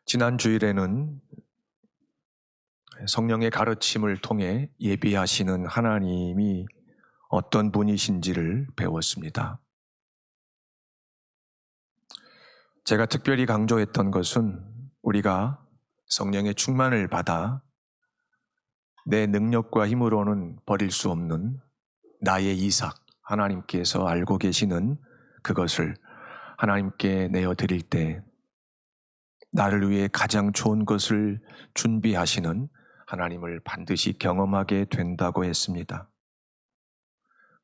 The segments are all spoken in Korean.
지난 주일에는 성령의 가르침을 통해 예비하시는 하나님이 어떤 분이신지를 배웠습니다. 제가 특별히 강조했던 것은 우리가 성령의 충만을 받아 내 능력과 힘으로는 버릴 수 없는 나의 이삭, 하나님께서 알고 계시는 그것을 하나님께 내어드릴 때 나를 위해 가장 좋은 것을 준비하시는 하나님을 반드시 경험하게 된다고 했습니다.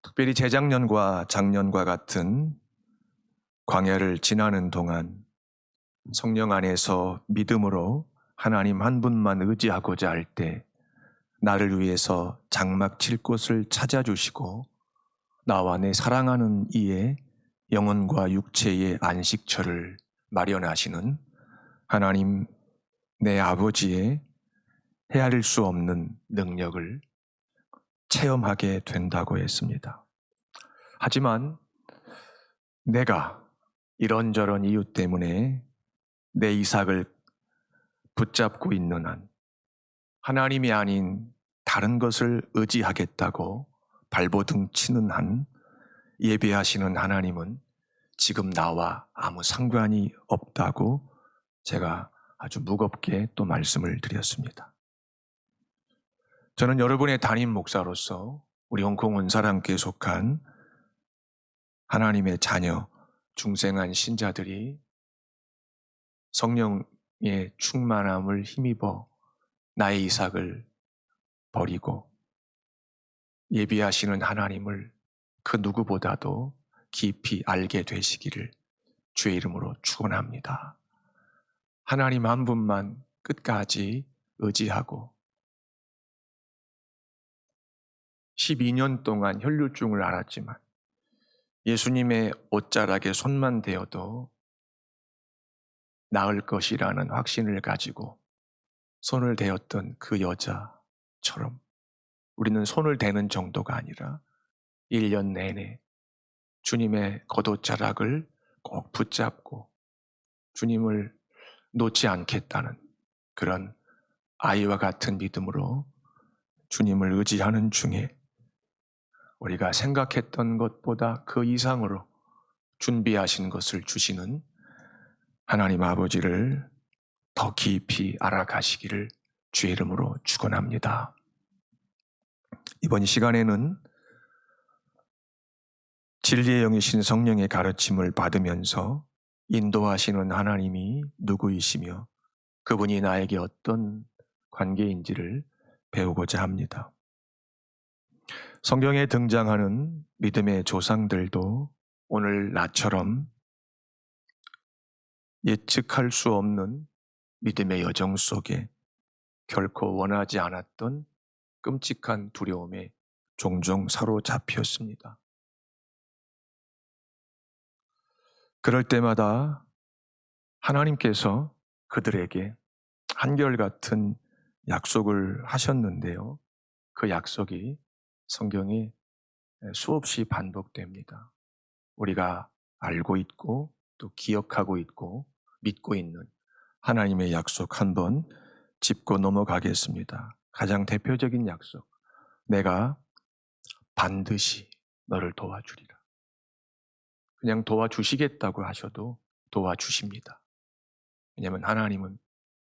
특별히 재작년과 작년과 같은 광야를 지나는 동안 성령 안에서 믿음으로 하나님 한 분만 의지하고자 할 때 나를 위해서 장막 칠 곳을 찾아주시고 나와 내 사랑하는 이의 영혼과 육체의 안식처를 마련하시는 하나님 내 아버지의 헤아릴 수 없는 능력을 체험하게 된다고 했습니다. 하지만 내가 이런저런 이유 때문에 내 이삭을 붙잡고 있는 한 하나님이 아닌 다른 것을 의지하겠다고 발버둥 치는 한 예배하시는 하나님은 지금 나와 아무 상관이 없다고 제가 아주 무겁게 또 말씀을 드렸습니다. 저는 여러분의 담임 목사로서 우리 홍콩 원사랑교회에 속한 하나님의 자녀, 중생한 신자들이 성령의 충만함을 힘입어 나의 이삭을 버리고 예비하시는 하나님을 그 누구보다도 깊이 알게 되시기를 주의 이름으로 축원합니다. 하나님 한 분만 끝까지 의지하고 12년 동안 혈류증을 앓았지만 예수님의 옷자락에 손만 대어도 나을 것이라는 확신을 가지고 손을 대었던 그 여자처럼 우리는 손을 대는 정도가 아니라 1년 내내 주님의 겉옷자락을 꼭 붙잡고 주님을 놓지 않겠다는 그런 아이와 같은 믿음으로 주님을 의지하는 중에 우리가 생각했던 것보다 그 이상으로 준비하신 것을 주시는 하나님 아버지를 더 깊이 알아가시기를 주의 이름으로 축원합니다. 이번 시간에는 진리의 영이신 성령의 가르침을 받으면서 인도하시는 하나님이 누구이시며 그분이 나에게 어떤 관계인지를 배우고자 합니다. 성경에 등장하는 믿음의 조상들도 오늘 나처럼 예측할 수 없는 믿음의 여정 속에 결코 원하지 않았던 끔찍한 두려움에 종종 사로잡혔습니다. 그럴 때마다 하나님께서 그들에게 한결같은 약속을 하셨는데요. 그 약속이 성경에 수없이 반복됩니다. 우리가 알고 있고 또 기억하고 있고 믿고 있는 하나님의 약속 한번 짚고 넘어가겠습니다. 가장 대표적인 약속. 내가 반드시 너를 도와주리라. 그냥 도와주시겠다고 하셔도 도와주십니다. 왜냐하면 하나님은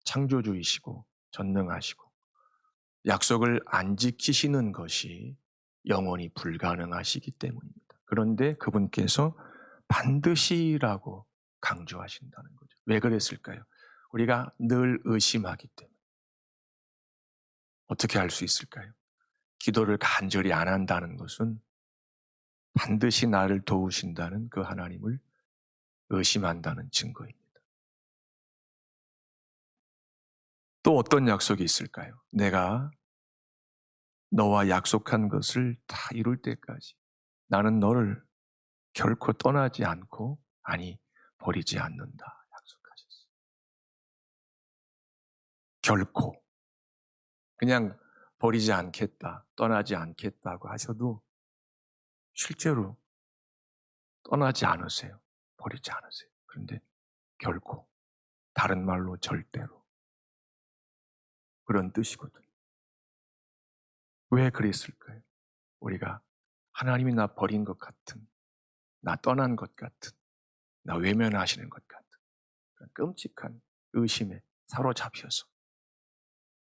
창조주이시고 전능하시고 약속을 안 지키시는 것이 영원히 불가능하시기 때문입니다. 그런데 그분께서 반드시라고 강조하신다는 거죠. 왜 그랬을까요? 우리가 늘 의심하기 때문에. 어떻게 할 수 있을까요? 기도를 간절히 안 한다는 것은 반드시 나를 도우신다는 그 하나님을 의심한다는 증거입니다. 또 어떤 약속이 있을까요? 내가 너와 약속한 것을 다 이룰 때까지 나는 너를 결코 떠나지 않고 아니 버리지 않는다 약속하셨어요. 결코 그냥 버리지 않겠다, 떠나지 않겠다고 하셔도 실제로 떠나지 않으세요. 버리지 않으세요. 그런데 결코 다른 말로 절대로. 그런 뜻이거든요. 왜 그랬을까요? 우리가 하나님이 나 버린 것 같은, 나 떠난 것 같은, 나 외면하시는 것 같은 그런 끔찍한 의심에 사로잡혀서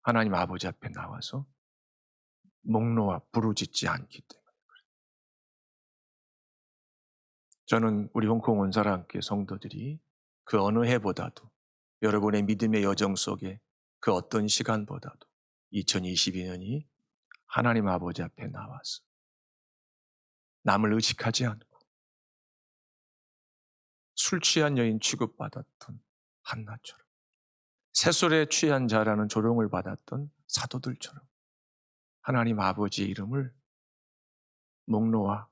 하나님 아버지 앞에 나와서 목 놓아 부르짖지 않기 때문에. 저는 우리 홍콩 원사랑교회 성도들이 그 어느 해보다도 여러분의 믿음의 여정 속에 그 어떤 시간보다도 2022년이 하나님 아버지 앞에 나와서 남을 의식하지 않고 술 취한 여인 취급받았던 한나처럼, 새술에 취한 자라는 조롱을 받았던 사도들처럼 하나님 아버지의 이름을 목 놓아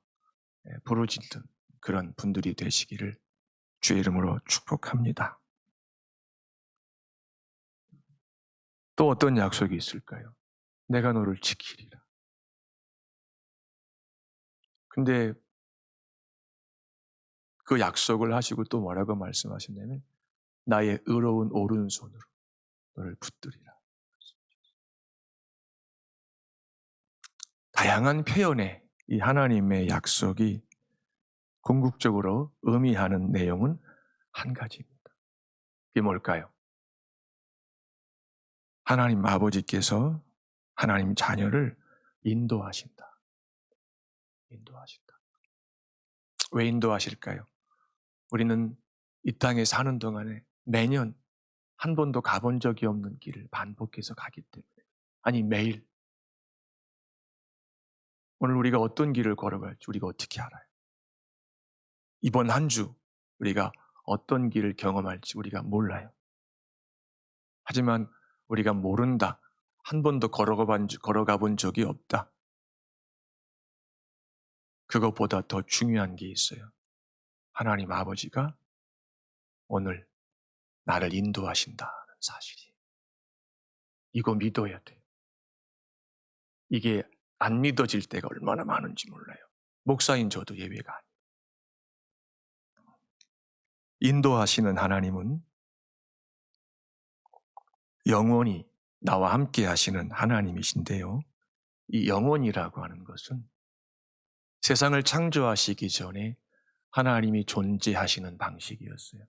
부르짖는 그런 분들이 되시기를 주의 이름으로 축복합니다. 또 어떤 약속이 있을까요? 내가 너를 지키리라. 근데 그 약속을 하시고 또 뭐라고 말씀하셨냐면 나의 의로운 오른손으로 너를 붙들이라. 다양한 표현의 이 하나님의 약속이 궁극적으로 의미하는 내용은 한 가지입니다. 그게 뭘까요? 하나님 아버지께서 하나님 자녀를 인도하신다. 인도하신다. 왜 인도하실까요? 우리는 이 땅에 사는 동안에 매년 한 번도 가본 적이 없는 길을 반복해서 가기 때문에, 아니 매일, 오늘 우리가 어떤 길을 걸어갈지 우리가 어떻게 알아요? 이번 한 주 우리가 어떤 길을 경험할지 우리가 몰라요. 하지만 우리가 모른다, 한 번도 걸어가 본 적이 없다, 그것보다 더 중요한 게 있어요. 하나님 아버지가 오늘 나를 인도하신다는 사실이. 이거 믿어야 돼요. 이게 안 믿어질 때가 얼마나 많은지 몰라요. 목사인 저도 예외가 아니에요. 인도하시는 하나님은 영원히 나와 함께 하시는 하나님이신데요. 이 영원이라고 하는 것은 세상을 창조하시기 전에 하나님이 존재하시는 방식이었어요.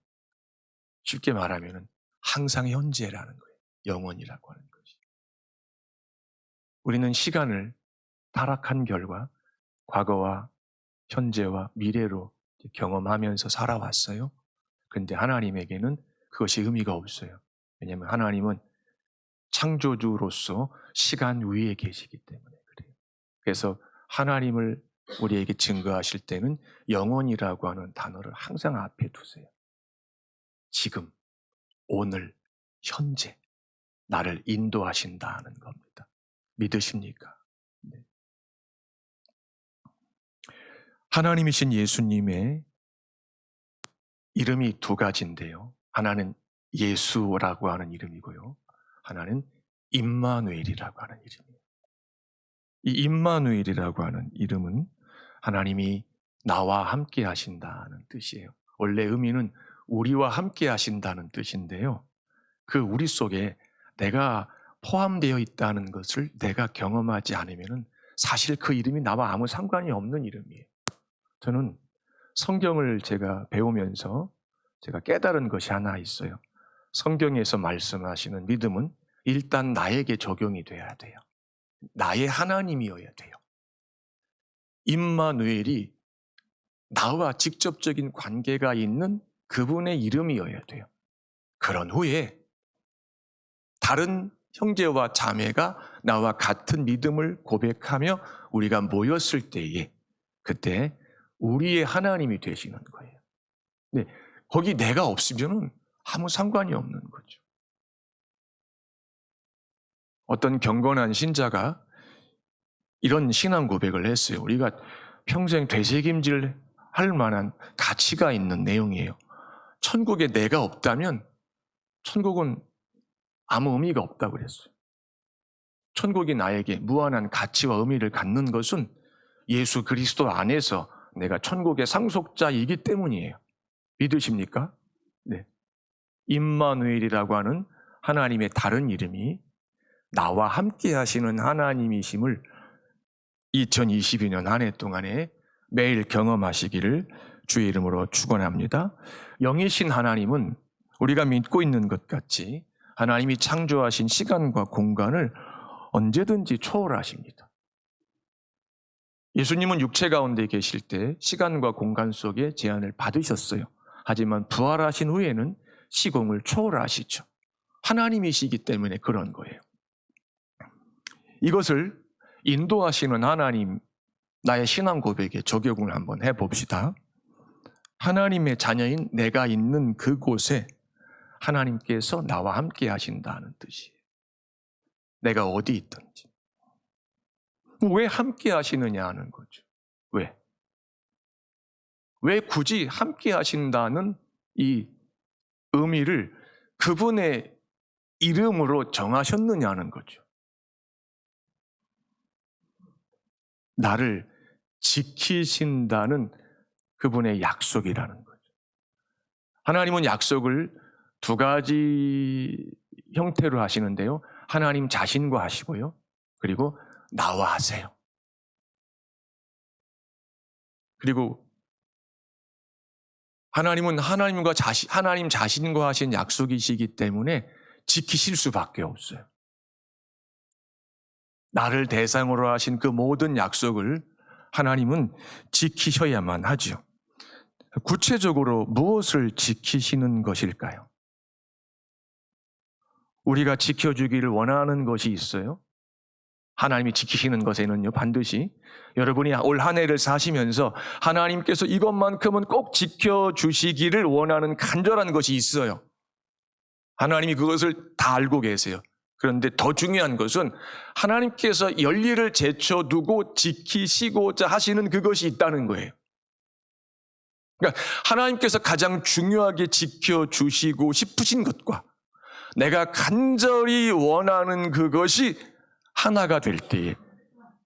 쉽게 말하면 항상 현재라는 거예요. 영원이라고 하는 것이. 우리는 시간을 타락한 결과 과거와 현재와 미래로 경험하면서 살아왔어요. 그런데 하나님에게는 그것이 의미가 없어요. 왜냐하면 하나님은 창조주로서 시간 위에 계시기 때문에 그래요. 그래서 하나님을 우리에게 증거하실 때는 영원이라고 하는 단어를 항상 앞에 두세요. 지금, 오늘, 현재 나를 인도하신다는 겁니다. 믿으십니까? 네. 하나님이신 예수님의 이름이 두 가지인데요. 하나는 예수라고 하는 이름이고요. 하나는 임마누엘이라고 하는 이름이에요. 이 임마누엘이라고 하는 이름은 하나님이 나와 함께 하신다는 뜻이에요. 원래 의미는 우리와 함께 하신다는 뜻인데요. 그 우리 속에 내가 포함되어 있다는 것을 내가 경험하지 않으면 사실 그 이름이 나와 아무 상관이 없는 이름이에요. 저는 성경을 제가 배우면서 제가 깨달은 것이 하나 있어요. 성경에서 말씀하시는 믿음은 일단 나에게 적용이 돼야 돼요. 나의 하나님이어야 돼요. 임마누엘이 나와 직접적인 관계가 있는 그분의 이름이어야 돼요. 그런 후에 다른 형제와 자매가 나와 같은 믿음을 고백하며 우리가 모였을 때에 그때 우리의 하나님이 되시는 거예요. 네, 거기 내가 없으면 아무 상관이 없는 거죠. 어떤 경건한 신자가 이런 신앙 고백을 했어요. 우리가 평생 되새김질 할 만한 가치가 있는 내용이에요. 천국에 내가 없다면 천국은 아무 의미가 없다고 그랬어요. 천국이 나에게 무한한 가치와 의미를 갖는 것은 예수 그리스도 안에서 내가 천국의 상속자이기 때문이에요. 믿으십니까? 네. 임마누엘이라고 하는 하나님의 다른 이름이 나와 함께 하시는 하나님이심을 2022년 한 해 동안에 매일 경험하시기를 주의 이름으로 축원합니다. 영이신 하나님은 우리가 믿고 있는 것 같이 하나님이 창조하신 시간과 공간을 언제든지 초월하십니다. 예수님은 육체 가운데 계실 때 시간과 공간 속에 제한을 받으셨어요. 하지만 부활하신 후에는 시공을 초월하시죠. 하나님이시기 때문에 그런 거예요. 이것을 인도하시는 하나님, 나의 신앙 고백에 적용을 한번 해봅시다. 하나님의 자녀인 내가 있는 그곳에 하나님께서 나와 함께 하신다는 뜻이에요. 내가 어디 있든지. 왜 함께 하시느냐 하는 거죠. 왜? 왜 굳이 함께 하신다는 이 의미를 그분의 이름으로 정하셨느냐는 거죠. 나를 지키신다는 그분의 약속이라는 거죠. 하나님은 약속을 두 가지 형태로 하시는데요. 하나님 자신과 하시고요. 그리고 나와 하세요. 그리고 하나님은 하나님 자신과 하신 약속이시기 때문에 지키실 수밖에 없어요. 나를 대상으로 하신 그 모든 약속을 하나님은 지키셔야만 하죠. 구체적으로 무엇을 지키시는 것일까요? 우리가 지켜주기를 원하는 것이 있어요. 하나님이 지키시는 것에는요, 반드시 여러분이 올 한 해를 사시면서 하나님께서 이것만큼은 꼭 지켜주시기를 원하는 간절한 것이 있어요. 하나님이 그것을 다 알고 계세요. 그런데 더 중요한 것은 하나님께서 열리를 제쳐두고 지키시고자 하시는 그것이 있다는 거예요. 그러니까 하나님께서 가장 중요하게 지켜주시고 싶으신 것과 내가 간절히 원하는 그것이 하나가 될 때에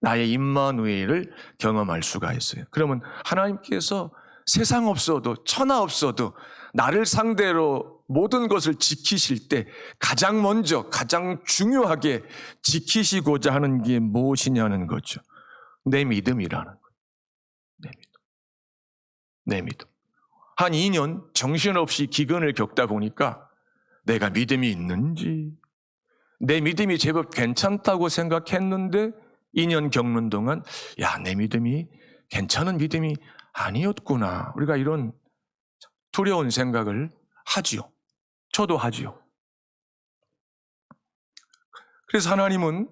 나의 임마누엘을 경험할 수가 있어요. 그러면 하나님께서 세상 없어도 천하 없어도 나를 상대로 모든 것을 지키실 때 가장 먼저 가장 중요하게 지키시고자 하는 게 무엇이냐는 거죠. 내 믿음이라는 거예요. 내 믿음. 한 2년 정신없이 기근을 겪다 보니까 내가 믿음이 있는지, 내 믿음이 제법 괜찮다고 생각했는데 2년 겪는 동안 내 믿음이 괜찮은 믿음이 아니었구나. 우리가 이런 두려운 생각을 하지요. 저도 하지요. 그래서 하나님은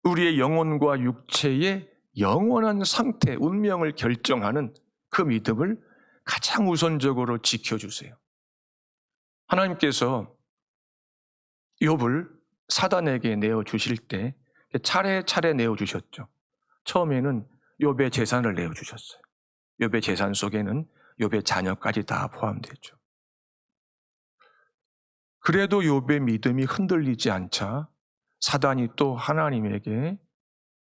우리의 영혼과 육체의 영원한 상태, 운명을 결정하는 그 믿음을 가장 우선적으로 지켜주세요. 하나님께서 욥을 사단에게 내어주실 때 차례차례 내어주셨죠. 처음에는 욥의 재산을 내어주셨어요. 욥의 재산 속에는 욥의 자녀까지 다 포함되죠. 그래도 욥의 믿음이 흔들리지 않자 사단이 또 하나님에게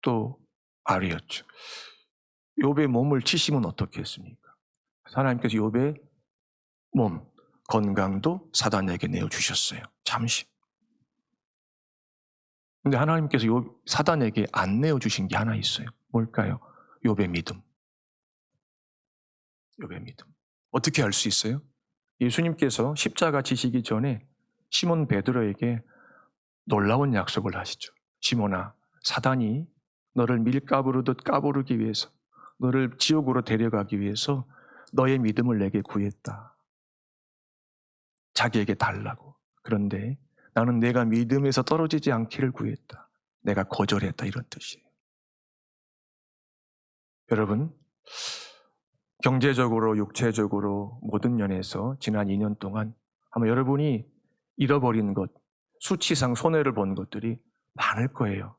또 아뢰었죠. 욥의 몸을 치시면 어떻겠습니까? 하나님께서 욥의 몸, 건강도 사단에게 내어주셨어요. 잠시. 근데 하나님께서 사단에게 안 내어주신 게 하나 있어요. 뭘까요? 욥의 믿음. 욥의 믿음. 어떻게 알 수 있어요? 예수님께서 십자가 지시기 전에 시몬 베드로에게 놀라운 약속을 하시죠. 시몬아, 사단이 너를 밀가부르듯 까부르기 위해서, 너를 지옥으로 데려가기 위해서 너의 믿음을 내게 구했다. 자기에게 달라고. 그런데 나는 내가 믿음에서 떨어지지 않기를 구했다. 내가 거절했다. 이런 뜻이에요. 여러분, 경제적으로, 육체적으로 모든 면에서 지난 2년 동안 아마 여러분이 잃어버린 것, 수치상 손해를 본 것들이 많을 거예요.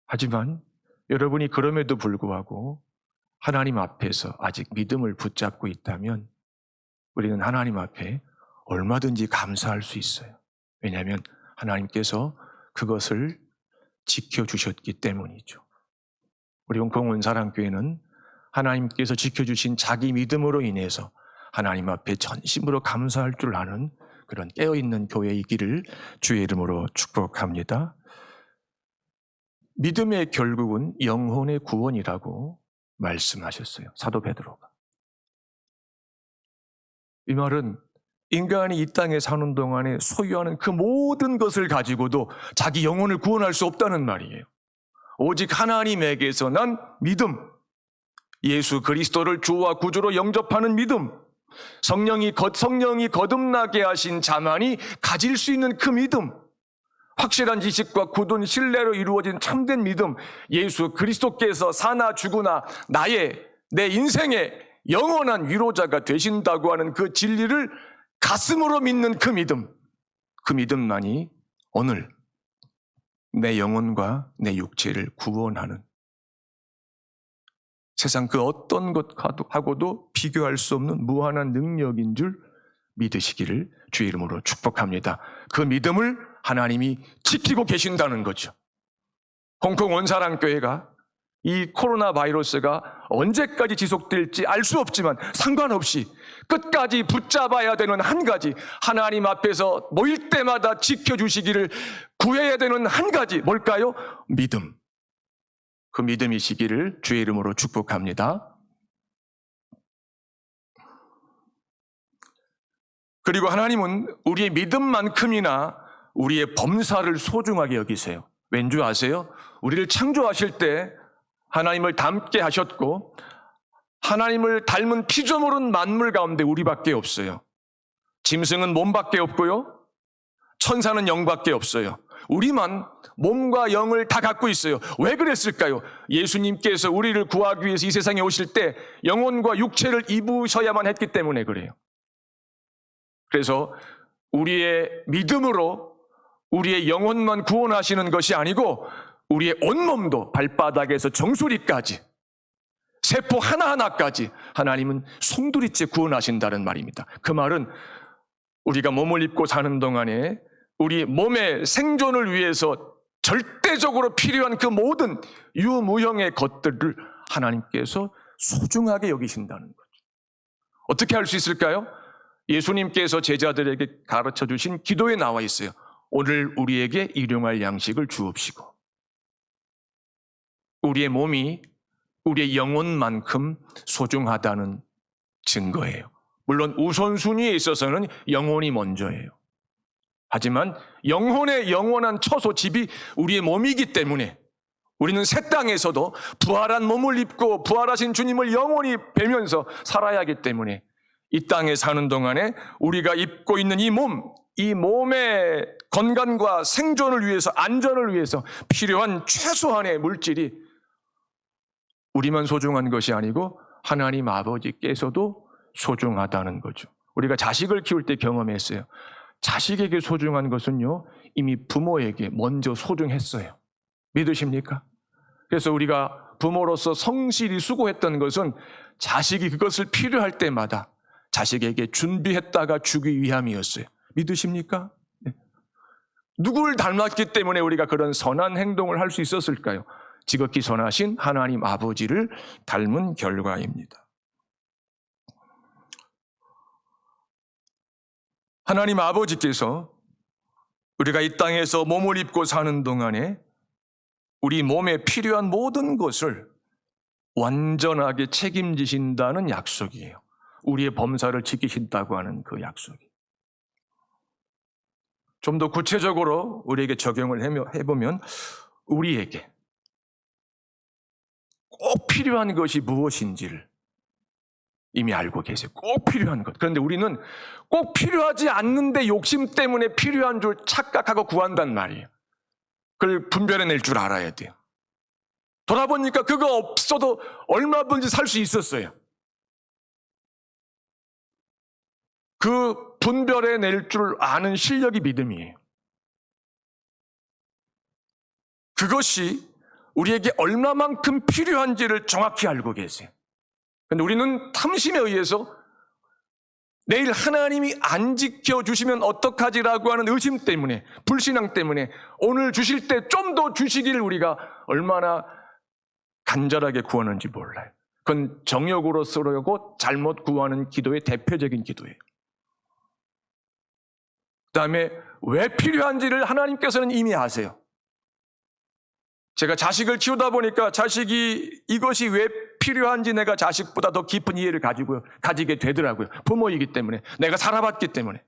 하지만 여러분이 그럼에도 불구하고 하나님 앞에서 아직 믿음을 붙잡고 있다면 우리는 하나님 앞에 얼마든지 감사할 수 있어요. 왜냐하면 하나님께서 그것을 지켜주셨기 때문이죠. 우리 홍콩원 사랑교회는 하나님께서 지켜주신 자기 믿음으로 인해서 하나님 앞에 전심으로 감사할 줄 아는 그런 깨어있는 교회이기를 주의 이름으로 축복합니다. 믿음의 결국은 영혼의 구원이라고 말씀하셨어요. 사도 베드로가. 이 말은 인간이 이 땅에 사는 동안에 소유하는 그 모든 것을 가지고도 자기 영혼을 구원할 수 없다는 말이에요. 오직 하나님에게서 난 믿음, 예수 그리스도를 주와 구주로 영접하는 믿음, 성령이 거듭나게 하신 자만이 가질 수 있는 그 믿음, 확실한 지식과 굳은 신뢰로 이루어진 참된 믿음, 예수 그리스도께서 사나 죽으나 내 인생의 영원한 위로자가 되신다고 하는 그 진리를 가슴으로 믿는 그 믿음만이 오늘 내 영혼과 내 육체를 구원하는 세상 그 어떤 것하고도 비교할 수 없는 무한한 능력인 줄 믿으시기를 주의 이름으로 축복합니다. 그 믿음을 하나님이 지키고 계신다는 거죠. 홍콩 원사랑교회가 이 코로나 바이러스가 언제까지 지속될지 알 수 없지만 상관없이 끝까지 붙잡아야 되는 한 가지, 하나님 앞에서 모일 때마다 지켜주시기를 구해야 되는 한 가지, 뭘까요? 믿음. 그 믿음이시기를 주의 이름으로 축복합니다. 그리고 하나님은 우리의 믿음만큼이나 우리의 범사를 소중하게 여기세요. 왠지 아세요? 우리를 창조하실 때 하나님을 닮게 하셨고 하나님을 닮은 피조물은 만물 가운데 우리밖에 없어요. 짐승은 몸밖에 없고요. 천사는 영밖에 없어요. 우리만 몸과 영을 다 갖고 있어요. 왜 그랬을까요? 예수님께서 우리를 구하기 위해서 이 세상에 오실 때 영혼과 육체를 입으셔야만 했기 때문에 그래요. 그래서 우리의 믿음으로 우리의 영혼만 구원하시는 것이 아니고 우리의 온몸도 발바닥에서 정수리까지 세포 하나하나까지 하나님은 송두리째 구원하신다는 말입니다. 그 말은 우리가 몸을 입고 사는 동안에 우리 몸의 생존을 위해서 절대적으로 필요한 그 모든 유무형의 것들을 하나님께서 소중하게 여기신다는 거죠. 어떻게 할 수 있을까요? 예수님께서 제자들에게 가르쳐 주신 기도에 나와 있어요. 오늘 우리에게 일용할 양식을 주옵시고. 우리의 몸이 우리의 영혼만큼 소중하다는 증거예요. 물론 우선순위에 있어서는 영혼이 먼저예요. 하지만 영혼의 영원한 처소집이 우리의 몸이기 때문에 우리는 새 땅에서도 부활한 몸을 입고 부활하신 주님을 영원히 뵈면서 살아야 하기 때문에 이 땅에 사는 동안에 우리가 입고 있는 이 몸의 건강과 생존을 위해서, 안전을 위해서 필요한 최소한의 물질이 우리만 소중한 것이 아니고 하나님 아버지께서도 소중하다는 거죠. 우리가 자식을 키울 때 경험했어요. 자식에게 소중한 것은요, 이미 부모에게 먼저 소중했어요. 믿으십니까? 그래서 우리가 부모로서 성실히 수고했던 것은 자식이 그것을 필요할 때마다 자식에게 준비했다가 주기 위함이었어요. 믿으십니까? 네. 누구를 닮았기 때문에 우리가 그런 선한 행동을 할 수 있었을까요? 지극히 선하신 하나님 아버지를 닮은 결과입니다. 하나님 아버지께서 우리가 이 땅에서 몸을 입고 사는 동안에 우리 몸에 필요한 모든 것을 완전하게 책임지신다는 약속이에요. 우리의 범사를 지키신다고 하는 그 약속이. 좀 더 구체적으로 우리에게 적용을 해보면 우리에게 꼭 필요한 것이 무엇인지를 이미 알고 계세요. 꼭 필요한 것. 그런데 우리는 꼭 필요하지 않는데 욕심 때문에 필요한 줄 착각하고 구한단 말이에요. 그걸 분별해낼 줄 알아야 돼요. 돌아보니까 그거 없어도 얼마든지 살 수 있었어요. 그 분별해낼 줄 아는 실력이 믿음이에요. 그것이 우리에게 얼마만큼 필요한지를 정확히 알고 계세요. 그런데 우리는 탐심에 의해서 내일 하나님이 안 지켜주시면 어떡하지라고 하는 의심 때문에, 불신앙 때문에 오늘 주실 때 좀 더 주시기를 우리가 얼마나 간절하게 구하는지 몰라요. 그건 정욕으로 쓰려고 잘못 구하는 기도의 대표적인 기도예요. 그 다음에 왜 필요한지를 하나님께서는 이미 아세요. 제가 자식을 키우다 보니까 자식이 이것이 왜 필요한지 내가 자식보다 더 깊은 이해를 가지게 되더라고요. 부모이기 때문에, 내가 살아봤기 때문에.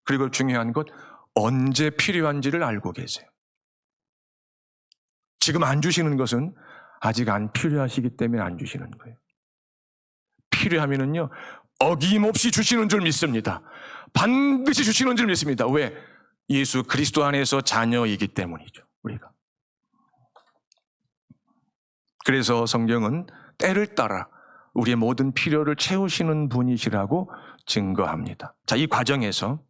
그리고 중요한 것, 언제 필요한지를 알고 계세요. 지금 안 주시는 것은 아직 안 필요하시기 때문에 안 주시는 거예요. 필요하면은요, 어김없이 주시는 줄 믿습니다. 반드시 주시는 줄 믿습니다. 왜? 예수 그리스도 안에서 자녀이기 때문이죠, 우리가. 그래서 성경은 때를 따라 우리의 모든 필요를 채우시는 분이시라고 증거합니다. 자, 이 과정에서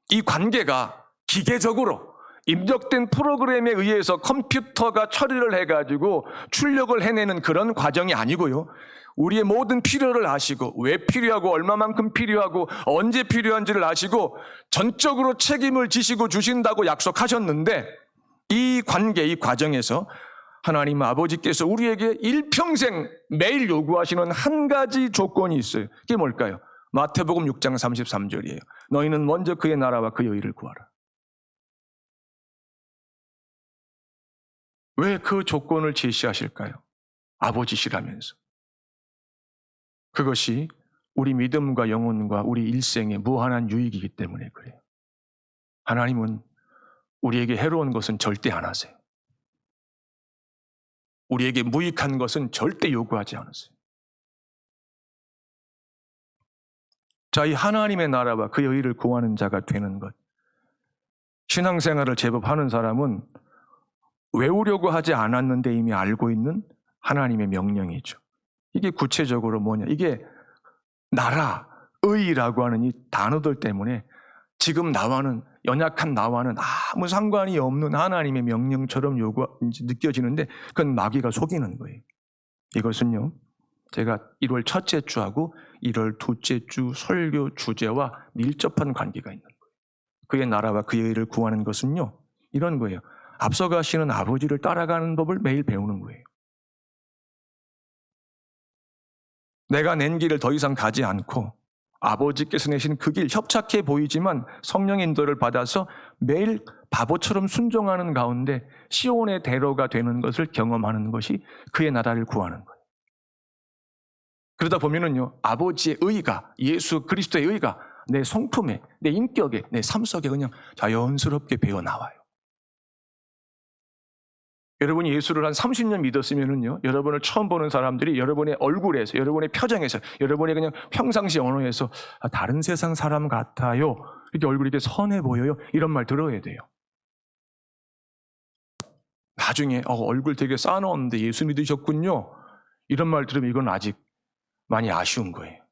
이 관계가 기계적으로 입력된 프로그램에 의해서 컴퓨터가 처리를 해가지고 출력을 해내는 그런 과정이 아니고요. 우리의 모든 필요를 아시고 왜 필요하고 얼마만큼 필요하고 언제 필요한지를 아시고 전적으로 책임을 지시고 주신다고 약속하셨는데 이 관계, 이 과정에서 하나님 아버지께서 우리에게 일평생 매일 요구하시는 한 가지 조건이 있어요. 그게 뭘까요? 마태복음 6장 33절이에요. 너희는 먼저 그의 나라와 그의 의를 구하라. 왜 그 조건을 제시하실까요? 아버지시라면서. 그것이 우리 믿음과 영혼과 우리 일생의 무한한 유익이기 때문에 그래요. 하나님은 우리에게 해로운 것은 절대 안 하세요. 우리에게 무익한 것은 절대 요구하지 않으세요. 자, 이 하나님의 나라와 그의 의를 구하는 자가 되는 것. 신앙생활을 제법 하는 사람은 외우려고 하지 않았는데 이미 알고 있는 하나님의 명령이죠. 이게 구체적으로 뭐냐? 이게 나라, 의라고 하는 이 단어들 때문에 지금 나와는, 연약한 나와는 아무 상관이 없는 하나님의 명령처럼 느껴지는데 그건 마귀가 속이는 거예요. 이것은요, 제가 1월 첫째 주하고 1월 둘째 주 설교 주제와 밀접한 관계가 있는 거예요. 그의 나라와 그의 의를 구하는 것은요, 이런 거예요. 앞서가시는 아버지를 따라가는 법을 매일 배우는 거예요. 내가 낸 길을 더 이상 가지 않고 아버지께서 내신 그 길, 협착해 보이지만 성령의 인도를 받아서 매일 바보처럼 순종하는 가운데 시온의 대로가 되는 것을 경험하는 것이 그의 나라를 구하는 거예요. 그러다 보면은요, 아버지의 의가, 예수 그리스도의 의가 내 성품에, 내 인격에, 내 삶 속에 그냥 자연스럽게 배어 나와요. 여러분이 예수를 한 30년 믿었으면은요, 여러분을 처음 보는 사람들이 여러분의 얼굴에서, 여러분의 표정에서, 여러분의 그냥 평상시 언어에서 다른 세상 사람 같아요. 이렇게 얼굴이 이렇게 선해 보여요. 이런 말 들어야 돼요. 나중에 얼굴 되게 쌓아놓았는데 예수 믿으셨군요. 이런 말 들으면 이건 아직 많이 아쉬운 거예요.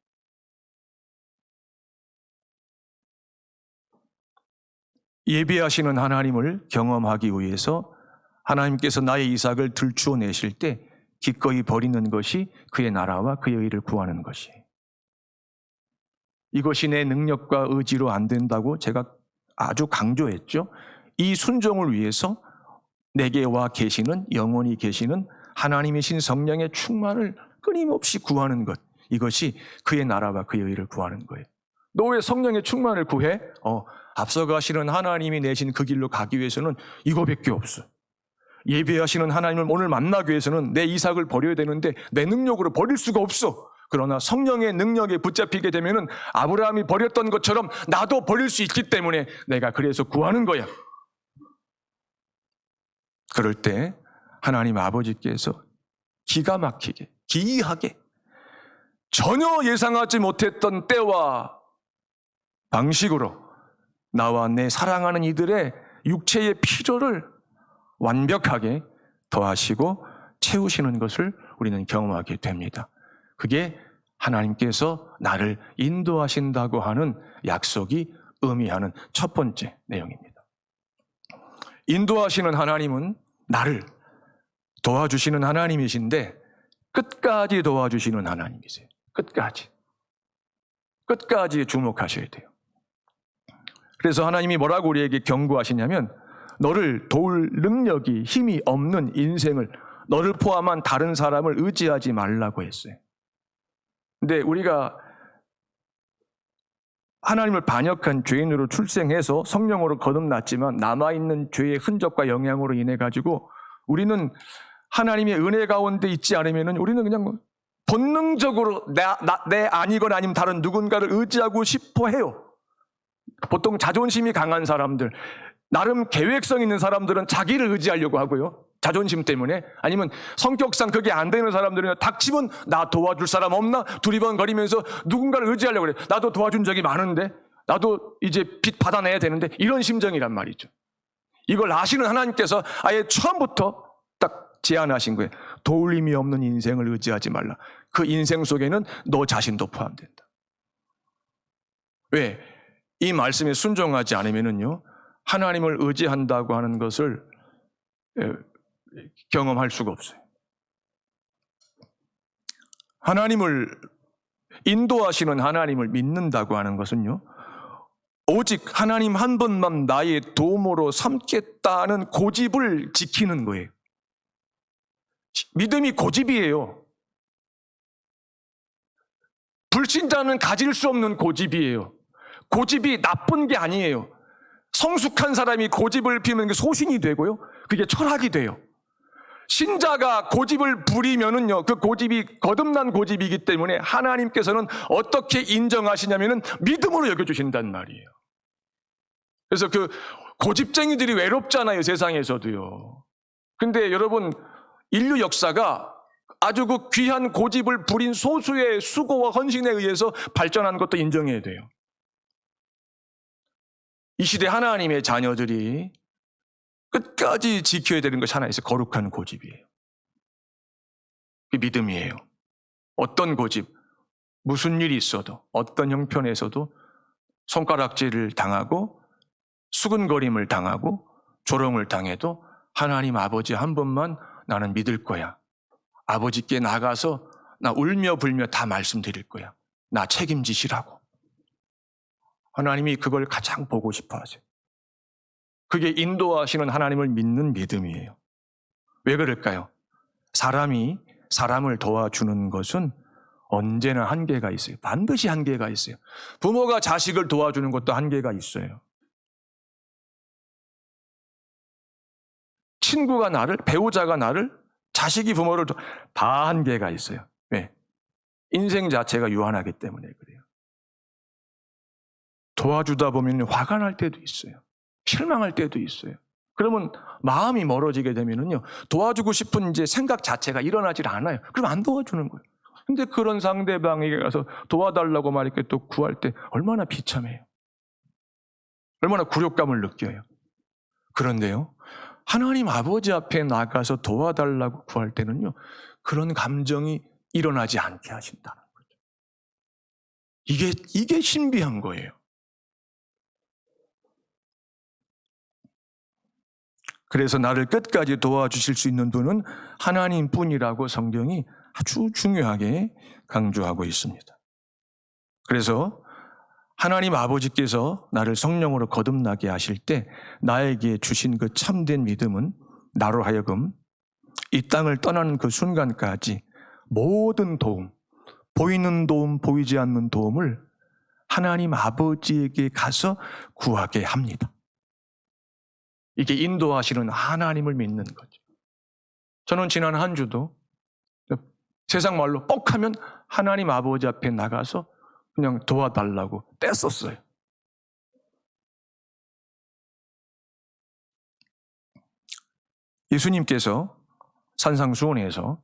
예배하시는 하나님을 경험하기 위해서 하나님께서 나의 이삭을 들추어 내실 때 기꺼이 버리는 것이 그의 나라와 그의 의를 구하는 것이에요. 이것이 내 능력과 의지로 안 된다고 제가 아주 강조했죠. 이 순종을 위해서 내게 와 계시는, 영원히 계시는 하나님이신 성령의 충만을 끊임없이 구하는 것, 이것이 그의 나라와 그의 의를 구하는 거예요. 너 왜 성령의 충만을 구해? 앞서가시는 하나님이 내신 그 길로 가기 위해서는 이거밖에 없어. 예배하시는 하나님을 오늘 만나기 위해서는 내 이삭을 버려야 되는데 내 능력으로 버릴 수가 없어. 그러나 성령의 능력에 붙잡히게 되면은 아브라함이 버렸던 것처럼 나도 버릴 수 있기 때문에 내가 그래서 구하는 거야. 그럴 때 하나님 아버지께서 기가 막히게, 기이하게, 전혀 예상하지 못했던 때와 방식으로 나와 내 사랑하는 이들의 육체의 필요를 완벽하게 더하시고 채우시는 것을 우리는 경험하게 됩니다. 그게 하나님께서 나를 인도하신다고 하는 약속이 의미하는 첫 번째 내용입니다. 인도하시는 하나님은 나를 도와주시는 하나님이신데 끝까지 도와주시는 하나님이세요. 끝까지 주목하셔야 돼요. 그래서 하나님이 뭐라고 우리에게 경고하시냐면 너를 도울 능력이, 힘이 없는 인생을 너를 포함한 다른 사람을 의지하지 말라고 했어요. 근데 우리가 하나님을 반역한 죄인으로 출생해서 성령으로 거듭났지만 남아있는 죄의 흔적과 영향으로 인해 가지고 우리는 하나님의 은혜 가운데 있지 않으면 우리는 그냥 본능적으로 내 아니거나 아니면 다른 누군가를 의지하고 싶어 해요. 보통 자존심이 강한 사람들, 나름 계획성 있는 사람들은 자기를 의지하려고 하고요. 자존심 때문에. 아니면 성격상 그게 안 되는 사람들은 닥치면 나 도와줄 사람 없나? 두리번거리면서 누군가를 의지하려고 그래. 나도 도와준 적이 많은데, 나도 이제 빚 받아내야 되는데, 이런 심정이란 말이죠. 이걸 아시는 하나님께서 아예 처음부터 딱 제안하신 거예요. 도울림이 없는 인생을 의지하지 말라. 그 인생 속에는 너 자신도 포함된다. 왜? 이 말씀에 순종하지 않으면요, 하나님을 의지한다고 하는 것을 경험할 수가 없어요. 하나님을 인도하시는 하나님을 믿는다고 하는 것은요, 오직 하나님 한 분만 나의 도움으로 삼겠다는 고집을 지키는 거예요. 믿음이 고집이에요. 불신자는 가질 수 없는 고집이에요. 고집이 나쁜 게 아니에요. 성숙한 사람이 고집을 피우면 그 소신이 되고요, 그게 철학이 돼요. 신자가 고집을 부리면은요, 그 고집이 거듭난 고집이기 때문에 하나님께서는 어떻게 인정하시냐면은 믿음으로 여겨주신단 말이에요. 그래서 그 고집쟁이들이 외롭잖아요, 세상에서도요. 근데 여러분, 인류 역사가 아주 그 귀한 고집을 부린 소수의 수고와 헌신에 의해서 발전한 것도 인정해야 돼요. 이 시대 하나님의 자녀들이 끝까지 지켜야 되는 것이 하나 있어요. 거룩한 고집이에요. 그 믿음이에요. 어떤 고집, 무슨 일이 있어도, 어떤 형편에서도 손가락질을 당하고 수근거림을 당하고 조롱을 당해도 하나님 아버지 한 분만 나는 믿을 거야. 아버지께 나가서 나 울며 불며 다 말씀드릴 거야. 나 책임지시라고. 하나님이 그걸 가장 보고 싶어 하세요. 그게 인도하시는 하나님을 믿는 믿음이에요. 왜 그럴까요? 사람이 사람을 도와주는 것은 언제나 한계가 있어요. 반드시 한계가 있어요. 부모가 자식을 도와주는 것도 한계가 있어요. 친구가 나를, 배우자가 나를, 자식이 부모를 다 한계가 있어요. 왜? 인생 자체가 유한하기 때문에 그래요. 도와주다 보면 화가 날 때도 있어요. 실망할 때도 있어요. 그러면 마음이 멀어지게 되면은요, 도와주고 싶은 이제 생각 자체가 일어나질 않아요. 그럼 안 도와주는 거예요. 근데 그런 상대방에게 가서 도와달라고 말 이렇게 또 구할 때 얼마나 비참해요. 얼마나 굴욕감을 느껴요. 그런데요, 하나님 아버지 앞에 나가서 도와달라고 구할 때는요, 그런 감정이 일어나지 않게 하신다는 거죠. 이게 신비한 거예요. 그래서 나를 끝까지 도와주실 수 있는 분은 하나님뿐이라고 성경이 아주 중요하게 강조하고 있습니다. 그래서 하나님 아버지께서 나를 성령으로 거듭나게 하실 때 나에게 주신 그 참된 믿음은 나로 하여금 이 땅을 떠나는 그 순간까지 모든 도움, 보이는 도움, 보이지 않는 도움을 하나님 아버지에게 가서 구하게 합니다. 이게 인도하시는 하나님을 믿는 거죠. 저는 지난 한 주도 세상 말로 뻑 하면 하나님 아버지 앞에 나가서 그냥 도와달라고 떼썼어요. 예수님께서 산상수훈에서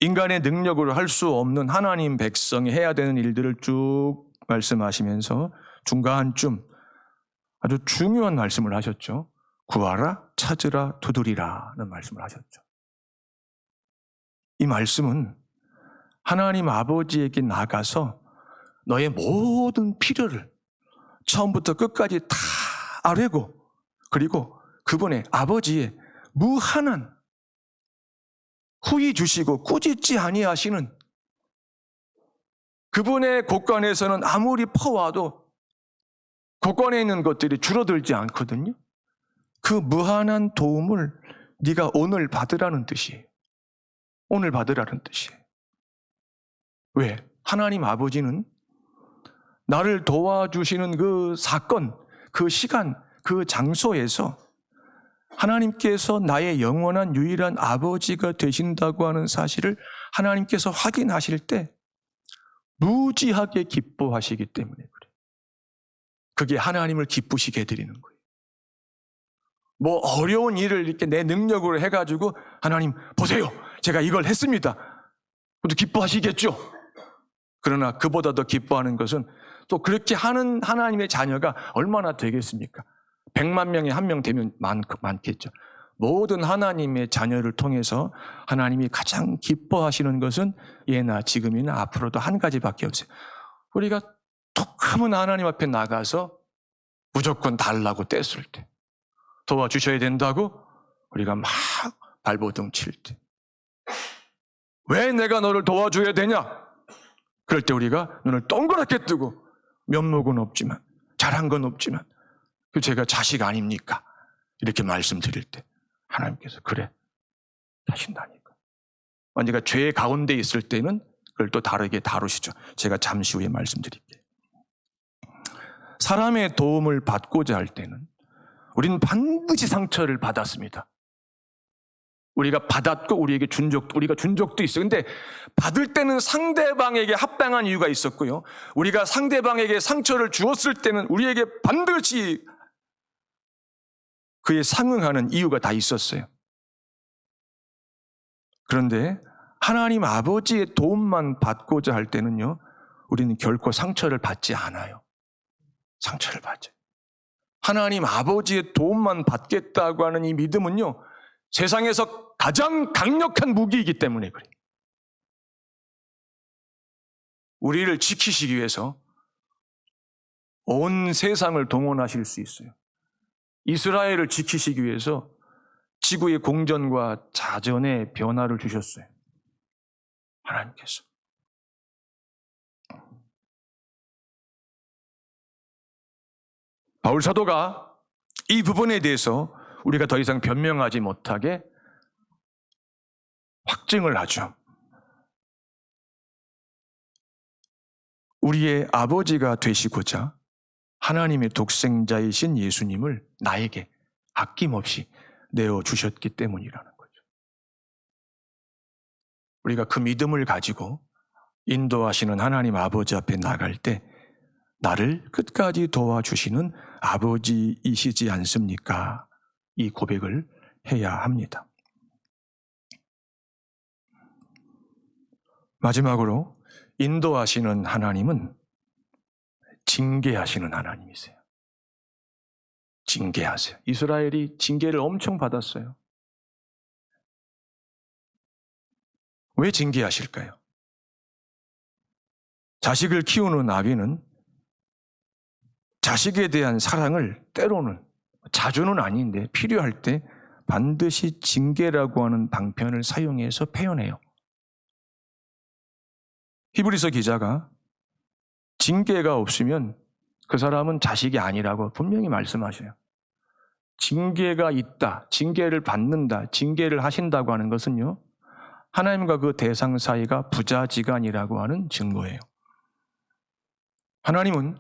인간의 능력으로 할 수 없는 하나님 백성이 해야 되는 일들을 쭉 말씀하시면서 중간쯤 아주 중요한 말씀을 하셨죠. 구하라, 찾으라, 두드리라는 말씀을 하셨죠. 이 말씀은 하나님 아버지에게 나가서 너의 모든 필요를 처음부터 끝까지 다 아뢰고, 그리고 그분의 아버지의 무한한 후히 주시고 꾸짖지 아니하시는 그분의 곳간에서는 아무리 퍼와도 곳간에 있는 것들이 줄어들지 않거든요. 그 무한한 도움을 네가 오늘 받으라는 뜻이에요. 오늘 받으라는 뜻이에요. 왜? 하나님 아버지는 나를 도와주시는 그 사건, 그 시간, 그 장소에서 하나님께서 나의 영원한 유일한 아버지가 되신다고 하는 사실을 하나님께서 확인하실 때 무지하게 기뻐하시기 때문에 그래요. 그게 하나님을 기쁘시게 해드리는 거예요. 뭐 어려운 일을 이렇게 내 능력으로 해가지고 하나님 보세요, 제가 이걸 했습니다. 그것도 기뻐하시겠죠. 그러나 그보다 더 기뻐하는 것은 또 그렇게 하는 하나님의 자녀가 얼마나 되겠습니까? 100만 명에 한 명 되면 많겠죠. 모든 하나님의 자녀를 통해서 하나님이 가장 기뻐하시는 것은 예나 지금이나 앞으로도 한 가지밖에 없어요. 우리가 툭 하면 하나님 앞에 나가서 무조건 달라고 떼쓸 때, 도와주셔야 된다고 우리가 막 발버둥 칠 때, 왜 내가 너를 도와줘야 되냐? 그럴 때 우리가 눈을 동그랗게 뜨고 면목은 없지만, 잘한 건 없지만 그 제가 자식 아닙니까? 이렇게 말씀드릴 때 하나님께서 그래, 하신다니까. 언제가 죄 가운데 있을 때는 그걸 또 다르게 다루시죠. 제가 잠시 후에 말씀드릴게요. 사람의 도움을 받고자 할 때는 우리는 반드시 상처를 받았습니다. 우리가 받았고 우리가 준 적도 있어요. 근데 받을 때는 상대방에게 합당한 이유가 있었고요. 우리가 상대방에게 상처를 주었을 때는 우리에게 반드시 그에 상응하는 이유가 다 있었어요. 그런데 하나님 아버지의 도움만 받고자 할 때는요, 우리는 결코 상처를 받지 않아요. 상처를 받죠. 하나님 아버지의 도움만 받겠다고 하는 이 믿음은요, 세상에서 가장 강력한 무기이기 때문에 그래요. 우리를 지키시기 위해서 온 세상을 동원하실 수 있어요. 이스라엘을 지키시기 위해서 지구의 공전과 자전의 변화를 주셨어요. 하나님께서. 바울 사도가 이 부분에 대해서 우리가 더 이상 변명하지 못하게 확증을 하죠. 우리의 아버지가 되시고자 하나님의 독생자이신 예수님을 나에게 아낌없이 내어주셨기 때문이라는 거죠. 우리가 그 믿음을 가지고 인도하시는 하나님 아버지 앞에 나갈 때 나를 끝까지 도와주시는 아버지이시지 않습니까? 이 고백을 해야 합니다. 마지막으로 인도하시는 하나님은 징계하시는 하나님이세요. 징계하세요. 이스라엘이 징계를 엄청 받았어요. 왜 징계하실까요? 자식을 키우는 아비는 자식에 대한 사랑을 때로는, 자주는 아닌데 필요할 때 반드시 징계라고 하는 방편을 사용해서 표현해요. 히브리서 기자가 징계가 없으면 그 사람은 자식이 아니라고 분명히 말씀하셔요. 징계가 있다, 징계를 받는다, 징계를 하신다고 하는 것은요, 하나님과 그 대상 사이가 부자지간이라고 하는 증거예요. 하나님은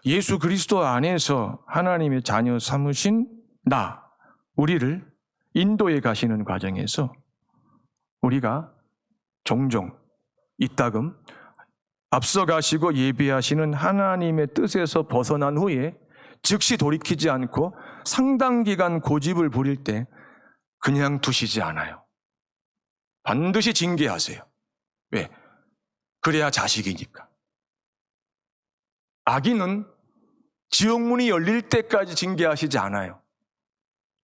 예수 그리스도 안에서 하나님의 자녀 삼으신 우리를 인도에 가시는 과정에서 우리가 종종 이따금 앞서 가시고 예비하시는 하나님의 뜻에서 벗어난 후에 즉시 돌이키지 않고 상당 기간 고집을 부릴 때 그냥 두시지 않아요. 반드시 징계하세요. 왜? 그래야 자식이니까. 악인은 지옥문이 열릴 때까지 징계하시지 않아요.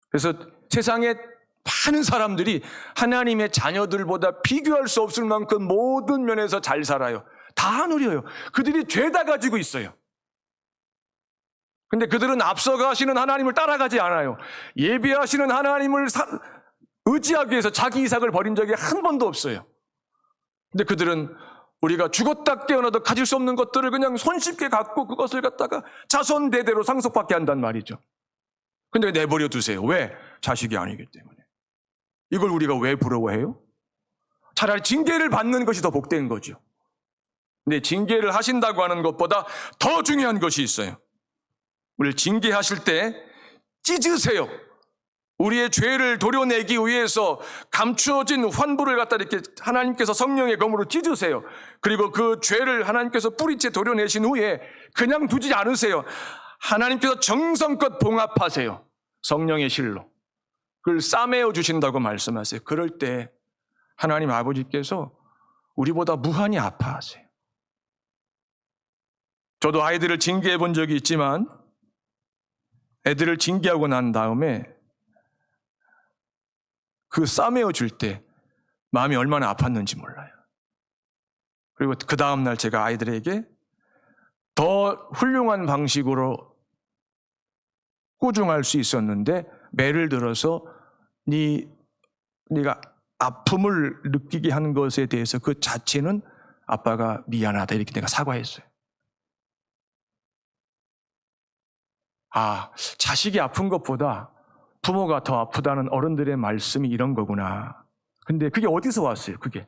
그래서 세상에 많은 사람들이 하나님의 자녀들보다 비교할 수 없을 만큼 모든 면에서 잘 살아요. 다 누려요. 그들이 죄다 가지고 있어요. 근데 그들은 앞서가시는 하나님을 따라가지 않아요. 예비하시는 하나님을 의지하기 위해서 자기 이삭을 버린 적이 한 번도 없어요. 근데 그들은 우리가 죽었다 깨어나도 가질 수 없는 것들을 그냥 손쉽게 갖고 그것을 갖다가 자손 대대로 상속받게 한단 말이죠. 근데 내버려 두세요. 왜? 자식이 아니기 때문에. 이걸 우리가 왜 부러워해요? 차라리 징계를 받는 것이 더 복된 거죠. 근데 징계를 하신다고 하는 것보다 더 중요한 것이 있어요. 우리를 징계하실 때 찢으세요. 우리의 죄를 도려내기 위해서 감추어진 환부를 갖다 이렇게 하나님께서 성령의 검으로 찢으세요. 그리고 그 죄를 하나님께서 뿌리째 도려내신 후에 그냥 두지 않으세요. 하나님께서 정성껏 봉합하세요. 성령의 실로. 그걸 싸매어 주신다고 말씀하세요. 그럴 때 하나님 아버지께서 우리보다 무한히 아파하세요. 저도 아이들을 징계해 본 적이 있지만 애들을 징계하고 난 다음에 그 싸매어 줄 때 마음이 얼마나 아팠는지 몰라요. 그리고 그 다음날 제가 아이들에게 더 훌륭한 방식으로 꾸중할 수 있었는데 매를 들어서 네가 아픔을 느끼게 하는 것에 대해서 그 자체는 아빠가 미안하다 이렇게 내가 사과했어요. 아, 자식이 아픈 것보다 부모가 더 아프다는 어른들의 말씀이 이런 거구나. 근데 그게 어디서 왔어요? 그게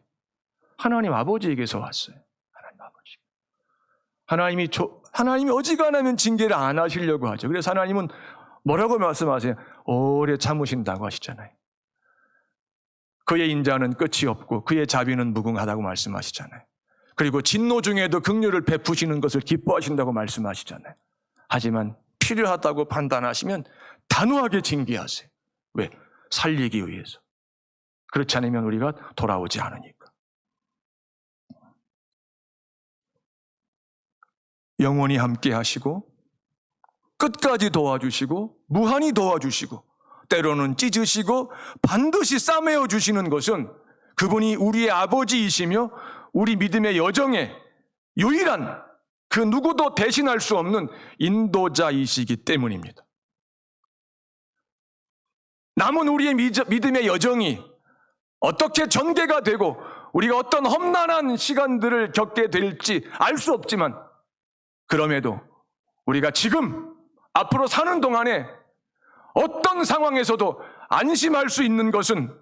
하나님 아버지에게서 왔어요. 하나님 아버지. 하나님이 어지간하면 징계를 안 하시려고 하죠. 그래서 하나님은 뭐라고 말씀하세요? 오래 참으신다고 하시잖아요. 그의 인자는 끝이 없고 그의 자비는 무궁하다고 말씀하시잖아요. 그리고 진노 중에도 긍휼을 베푸시는 것을 기뻐하신다고 말씀하시잖아요. 하지만 필요하다고 판단하시면 단호하게 징계하세요. 왜? 살리기 위해서. 그렇지 않으면 우리가 돌아오지 않으니까. 영원히 함께 하시고 끝까지 도와주시고 무한히 도와주시고 때로는 찢으시고 반드시 싸매어 주시는 것은 그분이 우리의 아버지이시며 우리 믿음의 여정에 유일한 그 누구도 대신할 수 없는 인도자이시기 때문입니다. 남은 우리의 믿음의 여정이 어떻게 전개가 되고 우리가 어떤 험난한 시간들을 겪게 될지 알 수 없지만 그럼에도 우리가 지금 앞으로 사는 동안에 어떤 상황에서도 안심할 수 있는 것은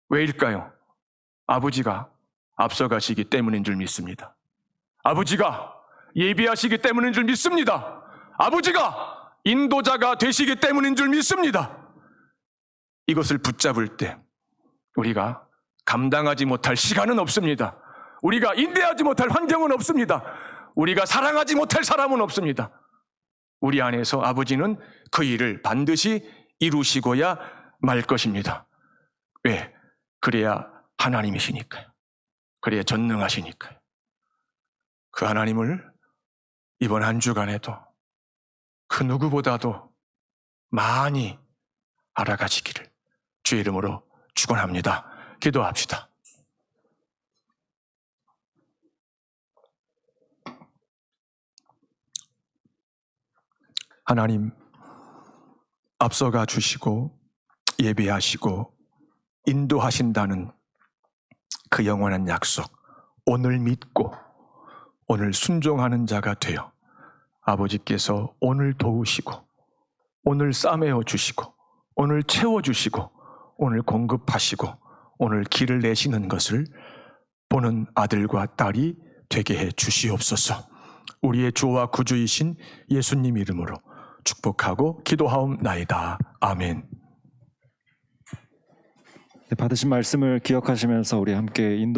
왜일까요? 아버지가 앞서가시기 때문인 줄 믿습니다. 아버지가 예비하시기 때문인 줄 믿습니다. 아버지가 인도자가 되시기 때문인 줄 믿습니다. 이것을 붙잡을 때 우리가 감당하지 못할 시간은 없습니다. 우리가 인내하지 못할 환경은 없습니다. 우리가 사랑하지 못할 사람은 없습니다. 우리 안에서 아버지는 그 일을 반드시 이루시고야 말 것입니다. 왜? 그래야 하나님이시니까요. 그래야 전능하시니까요. 그 하나님을 이번 한 주간에도 그 누구보다도 많이 알아가시기를 주의 이름으로 축원합니다. 기도합시다. 하나님, 앞서가 주시고 예배하시고 인도하신다는 그 영원한 약속, 오늘 믿고 오늘 순종하는 자가 되어 아버지께서 오늘 도우시고 오늘 싸매어 주시고 오늘 채워주시고 오늘 공급하시고 오늘 길을 내시는 것을 보는 아들과 딸이 되게 해 주시옵소서. 우리의 주와 구주이신 예수님 이름으로 축복하고 기도하옵나이다. 아멘. 받으신 말씀을 기억하시면서 우리 함께 인도